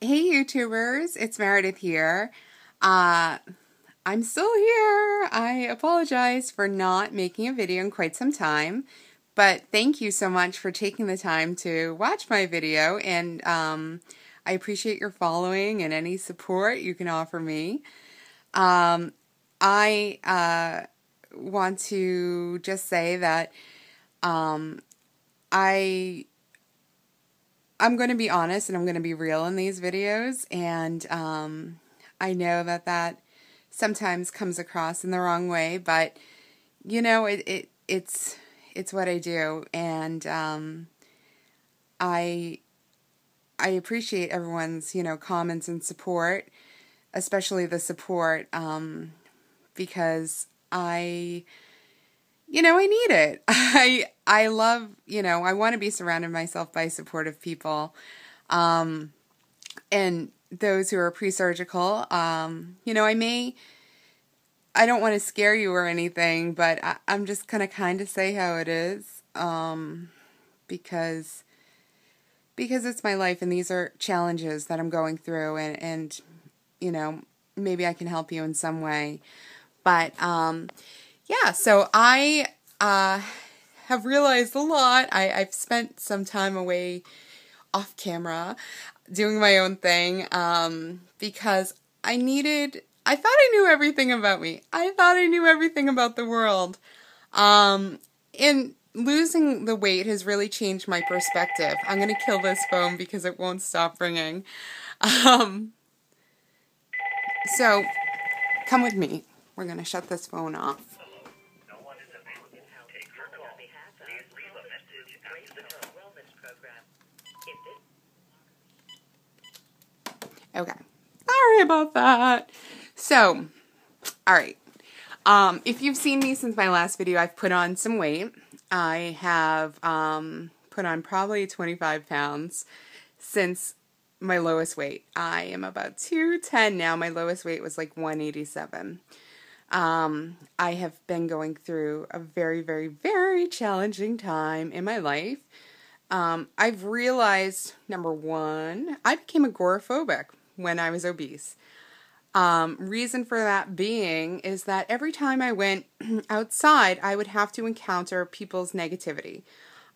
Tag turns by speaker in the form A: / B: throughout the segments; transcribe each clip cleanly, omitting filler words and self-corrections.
A: Hey YouTubers, it's Meredith here. Uh, I'm still here. I apologize for not making a video in quite some time, but thank you so much for taking the time to watch my video, and I appreciate your following and any support you can offer me. I want to just say that I I'm going to be honest and I'm going to be real in these videos, and I know that sometimes comes across in the wrong way, but you know, it's what I do, and I I appreciate everyone's comments and support, especially the support, because I need it. I love, I want to be surrounded myself by supportive people. And those who are pre-surgical, I don't want to scare you or anything, but I'm just going to kind of say how it is, because it's my life and these are challenges that I'm going through, and maybe I can help you in some way. But, yeah, so I have realized a lot. I've spent some time away off camera doing my own thing, because I thought I knew everything about me. I thought I knew everything about the world. And losing the weight has really changed my perspective. I'm going to kill this phone because it won't stop ringing. So, come with me. We're going to shut this phone off. Okay. Sorry about that. So, alright. If you've seen me since my last video, I've put on some weight. I have put on probably 25 pounds since my lowest weight. I am about 210 now. My lowest weight was like 187. I have been going through a very, very, very challenging time in my life. I've realized, number one, I became agoraphobic when I was obese. Reason for that being is that every time I went outside, I would have to encounter people's negativity.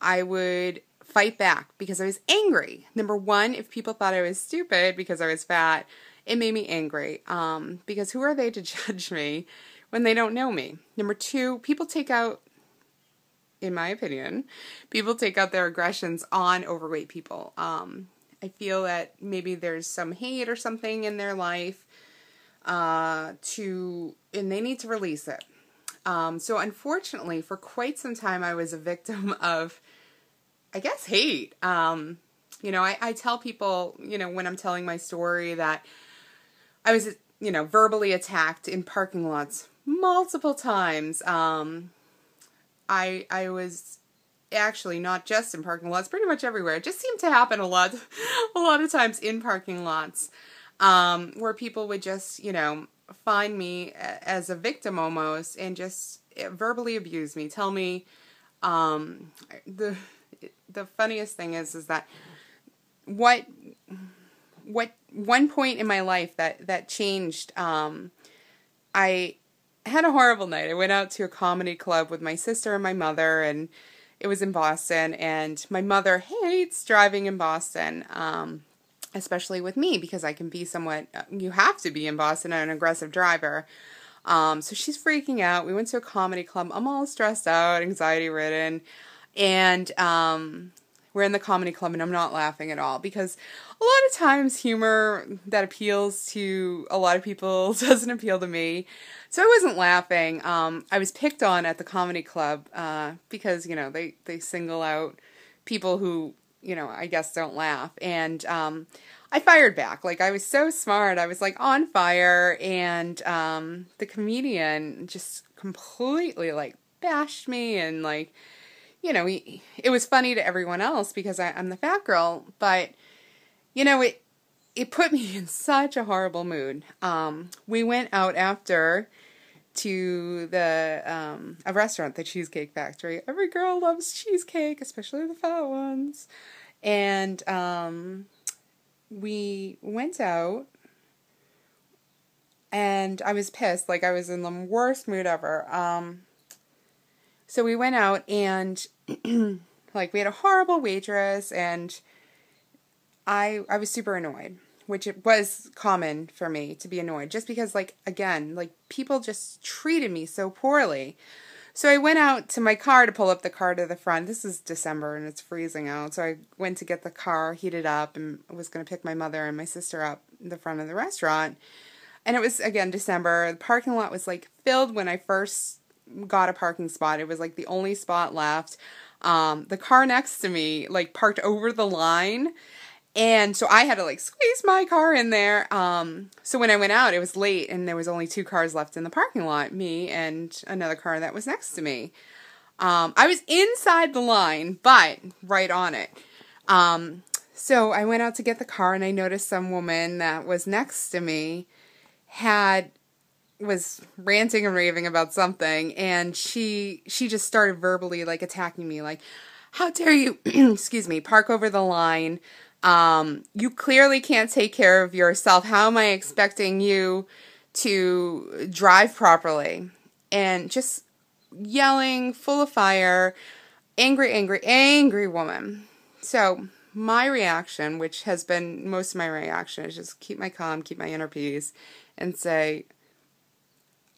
A: I would fight back because I was angry. Number one, if people thought I was stupid because I was fat, it made me angry, because who are they to judge me when they don't know me? Number two, people take out, in my opinion, people take out their aggressions on overweight people. I feel that maybe there's some hate or something in their life, and they need to release it. So unfortunately, for quite some time, I was a victim of, I guess, hate. I tell people, when I'm telling my story, that I was, verbally attacked in parking lots multiple times. I was actually not just in parking lots, pretty much everywhere. It just seemed to happen a lot of times in parking lots, where people would just, find me as a victim almost and just verbally abuse me, tell me, the funniest thing is that what one point in my life that changed, I had a horrible night. I went out to a comedy club with my sister and my mother, and it was in Boston, and my mother hates driving in Boston, especially with me, because I can be somewhat, you have to be in Boston, an aggressive driver. So she's freaking out. We went to a comedy club. I'm all stressed out, anxiety-ridden, and we're in the comedy club, and I'm not laughing at all, because a lot of times humor that appeals to a lot of people doesn't appeal to me. So I wasn't laughing. I was picked on at the comedy club, because, they single out people who, I guess don't laugh. And I fired back. Like, I was so smart. I was, like, on fire. And the comedian just completely, like, bashed me. And, like, it was funny to everyone else because I'm the fat girl. But, it put me in such a horrible mood. We went out after to a restaurant, the Cheesecake Factory. Every girl loves cheesecake, especially the fat ones. And we went out, and I was pissed. Like, I was in the worst mood ever. So we went out, and like, we had a horrible waitress, and I was super annoyed, which it was common for me to be annoyed, just because, like, again, like, people just treated me so poorly. So I went out to my car to pull up the car to the front. This is December, and it's freezing out. So I went to get the car heated up, and I was going to pick my mother and my sister up in the front of the restaurant. And it was, again, December. The parking lot was, like, filled when I first got a parking spot. It was, like, the only spot left. The car next to me, like, parked over the line. And so I had to, like, squeeze my car in there. So when I went out, it was late, and there was only 2 cars left in the parking lot, me and another car that was next to me. I was inside the line, but right on it. So I went out to get the car, and I noticed some woman that was next to me was ranting and raving about something, and she just started verbally, like, attacking me, like, how dare you, excuse me, park over the line. You clearly can't take care of yourself. How am I expecting you to drive properly? And just yelling, full of fire, angry woman. So my reaction, which has been most of my reaction, is just keep my calm, keep my inner peace, and say,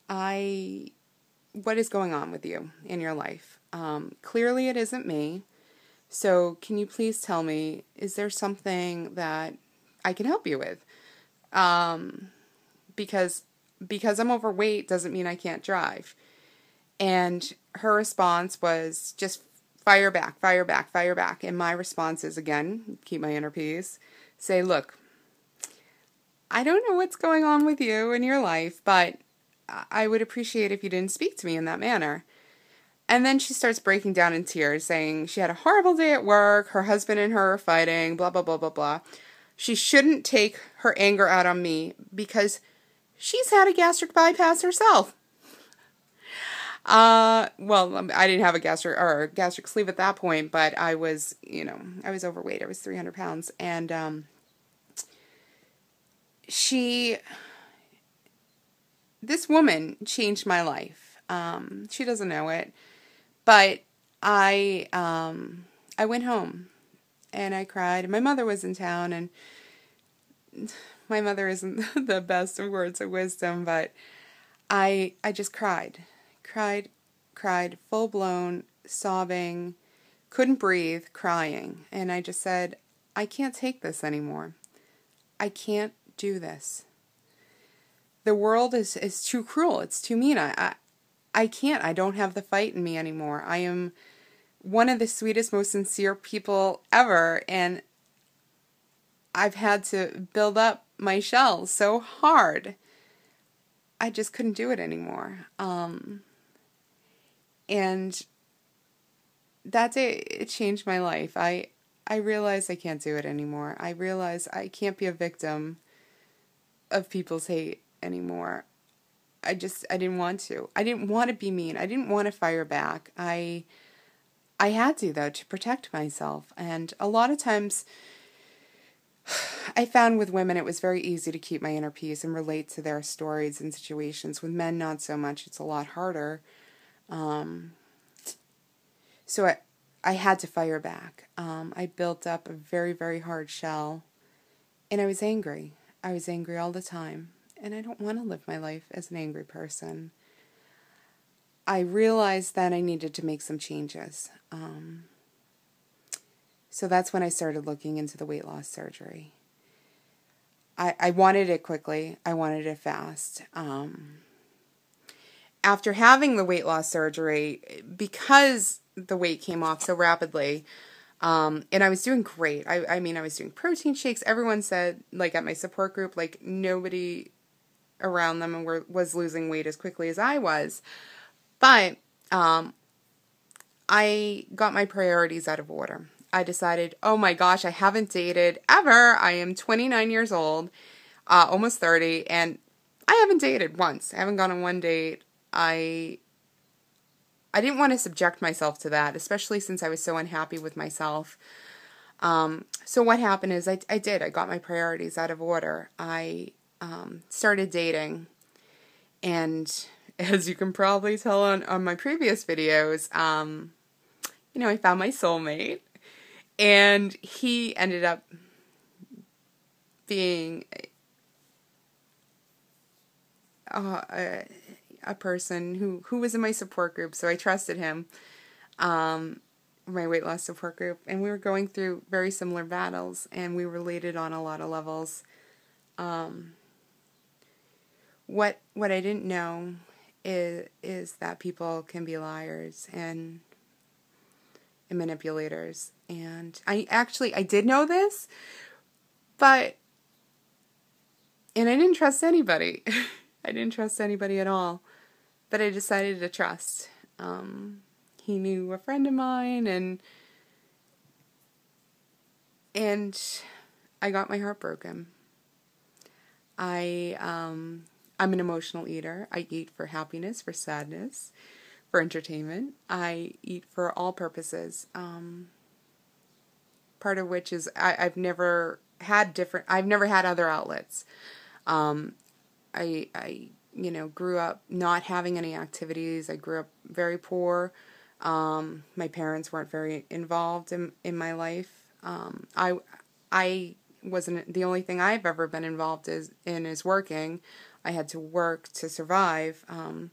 A: what is going on with you in your life? Clearly it isn't me. So can you please tell me, is there something that I can help you with? Because I'm overweight doesn't mean I can't drive. And her response was just fire back. And my response is, again, keep my inner peace, say, look, I don't know what's going on with you in your life, but I would appreciate if you didn't speak to me in that manner. And then she starts breaking down in tears, saying she had a horrible day at work, her husband and her are fighting, blah, blah, blah, blah, blah. She shouldn't take her anger out on me because she's had a gastric bypass herself. Well, I didn't have a gastric sleeve at that point, but I was, I was overweight. I was 300 pounds. And this woman changed my life. She doesn't know it, but I went home and I cried. My mother was in town, and my mother isn't the best of words of wisdom, but I just cried, full blown sobbing, couldn't breathe, crying. And I just said, I can't take this anymore. I can't do this. The world is too cruel. It's too mean. I can't. I don't have the fight in me anymore. I am one of the sweetest, most sincere people ever, and I've had to build up my shell so hard. I just couldn't do it anymore. And that day, it changed my life. I realized I can't do it anymore. I realized I can't be a victim of people's hate anymore. I didn't want to. I didn't want to be mean. I didn't want to fire back. I had to, though, to protect myself. And a lot of times, I found with women it was very easy to keep my inner peace and relate to their stories and situations. With men, not so much. It's a lot harder. So I had to fire back. I built up a very, very hard shell, and I was angry. I was angry all the time, and I don't want to live my life as an angry person. I realized that I needed to make some changes. So that's when I started looking into the weight loss surgery. I wanted it quickly. I wanted it fast. After having the weight loss surgery, because the weight came off so rapidly, and I was doing great. I mean, I was doing protein shakes. Everyone said, like, at my support group, like, nobody around them was losing weight as quickly as I was. But I got my priorities out of order. I decided, oh my gosh, I haven't dated ever. I am 29 years old, almost 30, and I haven't dated once. I haven't gone on one date. I didn't want to subject myself to that, especially since I was so unhappy with myself. So what happened is I got my priorities out of order. I started dating, and as you can probably tell on my previous videos, I found my soulmate, and he ended up being a person who was in my support group, so I trusted him, my weight loss support group, and we were going through very similar battles, and we related on a lot of levels. What I didn't know is that people can be liars and manipulators, and I did know this, and I didn't trust anybody. I didn't trust anybody at all, but I decided to trust. He knew a friend of mine, and I got my heart broken. I'm an emotional eater. I eat for happiness, for sadness, for entertainment. I eat for all purposes. Part of which is I've never had other outlets. I grew up not having any activities. I grew up very poor. My parents weren't very involved in my life. I wasn't, the only thing I've ever been involved in is working. I had to work to survive. And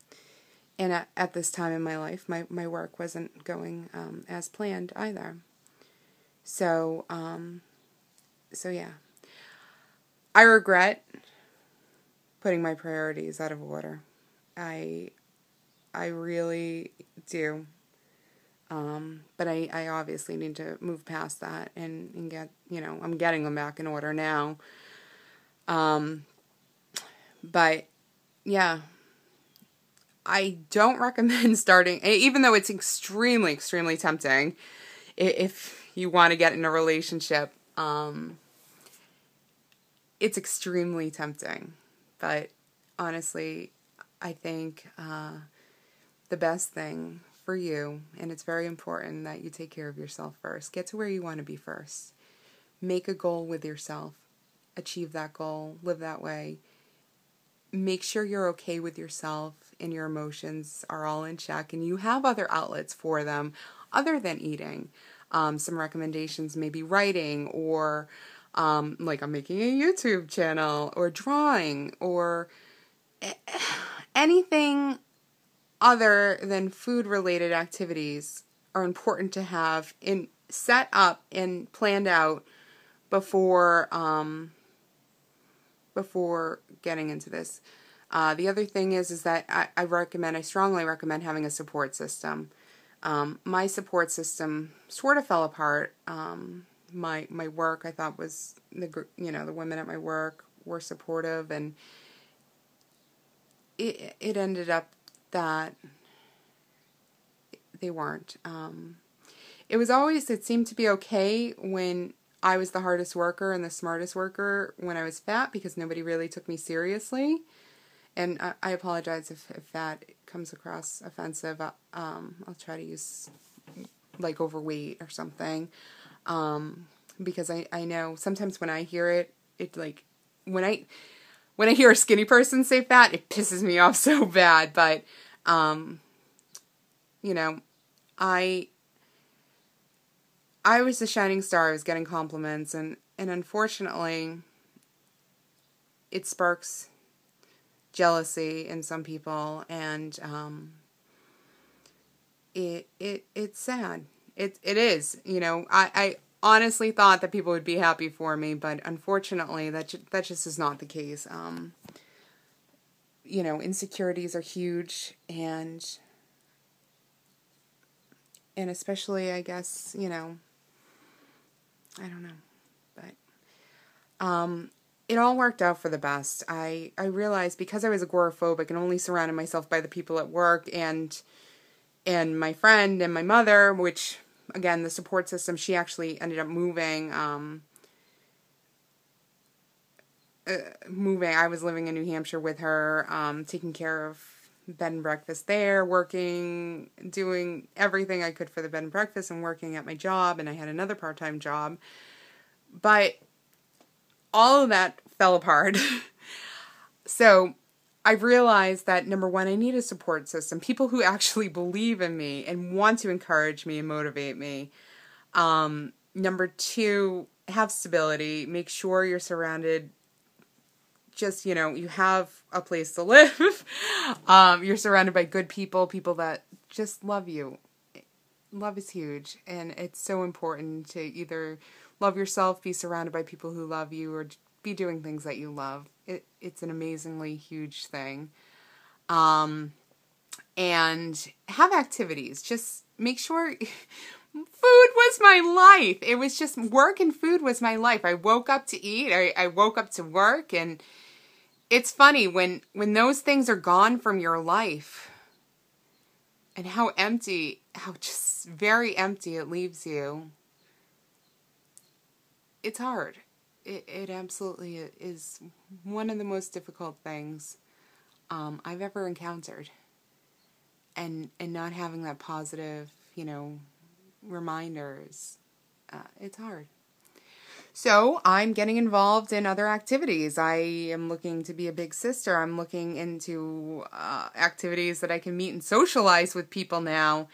A: at this time in my life, my work wasn't going as planned either. So yeah. I regret putting my priorities out of order. I really do. But I obviously need to move past that and get, I'm getting them back in order now. But yeah, I don't recommend starting, even though it's extremely, extremely tempting, if you want to get in a relationship. It's extremely tempting, but honestly, I think the best thing for you, and it's very important that you take care of yourself first. Get to where you want to be first. Make a goal with yourself. Achieve that goal. Live that way. Make sure you're okay with yourself and your emotions are all in check, and you have other outlets for them other than eating. Some recommendations, maybe writing, or like I'm making a YouTube channel, or drawing, or anything other than food-related activities are important to have set up and planned out before getting into this. The other thing is that I strongly recommend having a support system. My support system sort of fell apart. My work, I thought, was the women at my work were supportive, and it ended up that they weren't. It seemed to be okay when I was the hardest worker and the smartest worker when I was fat, because nobody really took me seriously. And I apologize if that comes across offensive. I'll try to use like overweight or something. Because I know sometimes when I hear it like, when I hear a skinny person say fat, it pisses me off so bad. But, I was the shining star. I was getting compliments, and unfortunately, it sparks jealousy in some people, and it's sad. It is. I honestly thought that people would be happy for me, but unfortunately, that just is not the case. Insecurities are huge, and especially, I guess, I don't know, but it all worked out for the best. I realized, because I was agoraphobic and only surrounded myself by the people at work and my friend and my mother, which, again, the support system, she actually ended up moving. I was living in New Hampshire with her, taking care of bed and breakfast there, working, doing everything I could for the bed and breakfast and working at my job, and I had another part-time job. But all of that fell apart. So I've realized that, number one, I need a support system. People who actually believe in me and want to encourage me and motivate me. Number two, have stability. Make sure you're surrounded, just, you have a place to live. You're surrounded by good people, people that just love you. Love is huge, and it's so important to either love yourself, be surrounded by people who love you, or be doing things that you love. It's an amazingly huge thing. And have activities. Just make sure... Food was my life. It was just work, and food was my life. I woke up to eat. I woke up to work, and it's funny when those things are gone from your life and how just very empty it leaves you. It's hard. It absolutely is one of the most difficult things I've ever encountered. And not having that positive, reminders, it's hard. So I'm getting involved in other activities. I am looking to be a big sister. I'm looking into activities that I can meet and socialize with people now,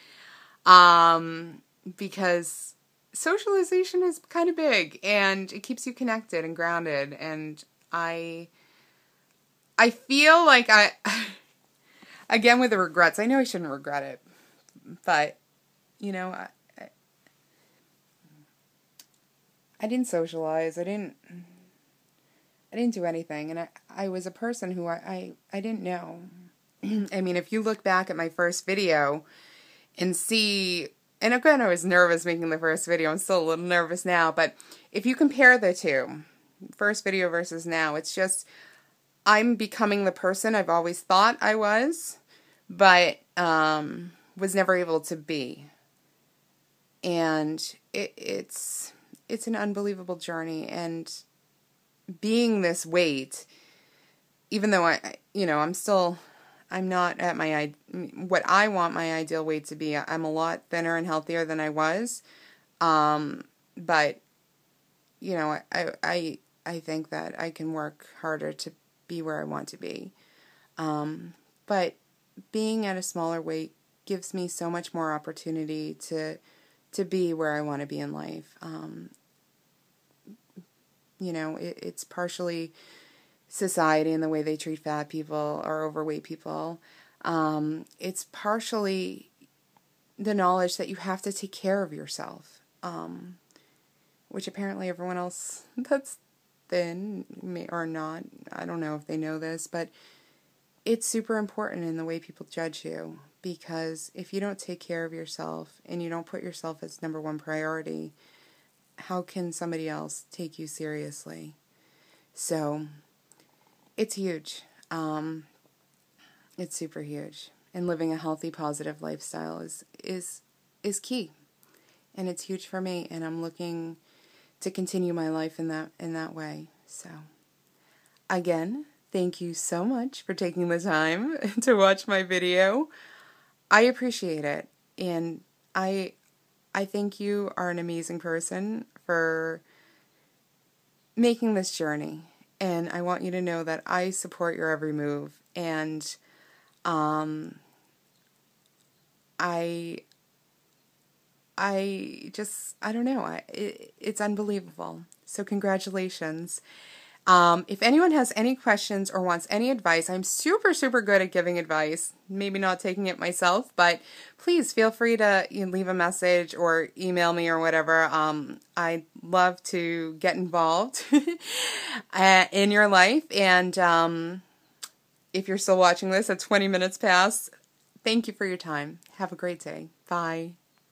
A: because socialization is kind of big, and it keeps you connected and grounded. And I feel like again with the regrets, I know I shouldn't regret it, but I didn't socialize. I didn't do anything. And I was a person who I didn't know. I mean, if you look back at my first video and see, and again, I was nervous making the first video. I'm still a little nervous now. But if you compare the two, first video versus now, it's just, I'm becoming the person I've always thought I was, but was never able to be. And it's an unbelievable journey, and being this weight, even though I'm not at what I want my ideal weight to be. I'm a lot thinner and healthier than I was, but I think that I can work harder to be where I want to be. But being at a smaller weight gives me so much more opportunity to be where I want to be in life. It's partially society and the way they treat fat people or overweight people. It's partially the knowledge that you have to take care of yourself, which apparently everyone else that's thin may or not, I don't know if they know this, but it's super important in the way people judge you, because if you don't take care of yourself and you don't put yourself as number one priority, how can somebody else take you seriously? So it's huge. It's super huge. And living a healthy, positive lifestyle is key. And it's huge for me, and I'm looking to continue my life in that way. So again, thank you so much for taking the time to watch my video. I appreciate it, and I think you are an amazing person for making this journey, and I want you to know that I support your every move, and I don't know, it's unbelievable. So congratulations. If anyone has any questions or wants any advice, I'm super, super good at giving advice. Maybe not taking it myself, but please feel free to leave a message or email me or whatever. I'd love to get involved in your life. And if you're still watching this at 20 minutes past, thank you for your time. Have a great day. Bye.